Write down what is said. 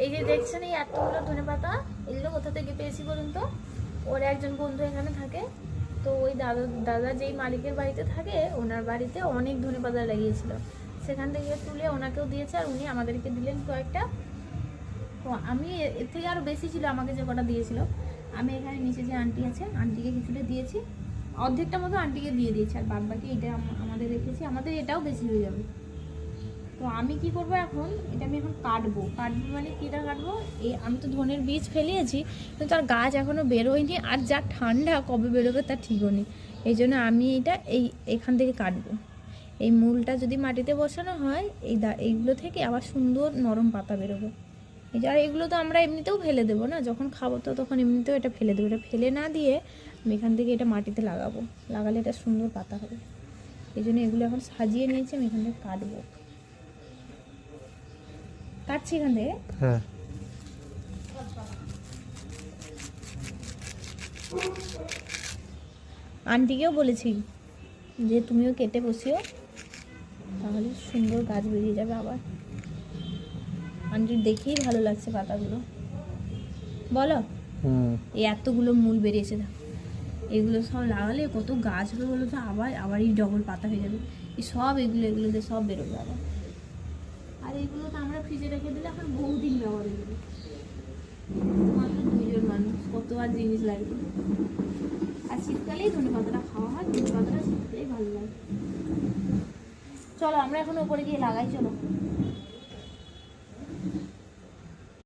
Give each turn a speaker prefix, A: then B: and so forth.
A: এই যে দেখছেন এই এতগুলো ধনেপাতা, এগুলো কোথা থেকে পেয়েছি বলুন তো? ওর একজন বন্ধু এখানে থাকে, তো ওই দাদা যেই মালিকের বাড়িতে থাকে ওনার বাড়িতে অনেক ধনেপাতা লাগিয়েছিল, সেখান থেকে তুলে ওনাকেও দিয়েছে আর উনি আমাদেরকে দিলেন কয়েকটা। তো আমি এর থেকে আরও বেশি ছিল আমাকে যে কটা দিয়েছিল, আমি এখানে নিচে যে আন্টি আছে আন্টিকে কিছুটা দিয়েছি, অর্ধেকটা মতো আন্টিকে দিয়ে দিয়েছি, আর বাদ বাকি এটা আমাদের রেখেছি, আমাদের এটাও বেশি হয়ে যাবে। তো আমি কি করব এখন, এটা আমি এখন কাটবো মানে কীটা কাটবো, এই আমি তো ধনের বীজ ফেলিয়েছি কিন্তু আর গাছ এখনও বেরোয়নি, আর যা ঠান্ডা কবে বেরোবে তার ঠিকও নেই। এই জন্য আমি এটা এখান থেকে কাটবো। এই মূলটা যদি মাটিতে বসানো হয় এইগুলো থেকে আবার সুন্দর নরম পাতা বেরোবে। এই যে, আর এগুলো তো আমরা এমনিতেও ফেলে দেবো না, যখন খাবো তো তখন এমনিতেও এটা ফেলে দেবো, এটা ফেলে না দিয়ে আমি এখান থেকে এটা মাটিতে লাগাবো, লাগালে এটা সুন্দর পাতা হবে। এই জন্য এগুলো এখন সাজিয়ে নিয়েছি, আমি এখান থেকে কাটবো, কাটছি এখান থেকে।
B: হ্যাঁ
A: আন্টিকেও বলেছি যে তুমিও কেটে বসিও, তাহলে সুন্দর গাছ বেরিয়ে যাবে আবার। আন্টির দেখেই ভালো লাগছে পাতাগুলো, বলো। এই এতগুলো মূল বেরিয়েছে, না এগুলো সব লাগালে কত গাছ হবে বলো তো, আবার এই ডবল পাতা হয়ে যাবে। এই সব এগুলোতে সব বেরোবে আবার। আর এইগুলো তো আমরা ফ্রিজে রেখে দিলে এখন বহুদিন ব্যবহার হয়ে যাবে, মাত্র 2 জন মানুষ, কত আর জিনিস লাগবে। আর শীতকালেই ধনে পাতাটা খাওয়া হয়, ধনে পাতাটা শীতকালেই ভালো লাগে। চলো আমরা এখন ওপরে গিয়ে লাগাই, চলো।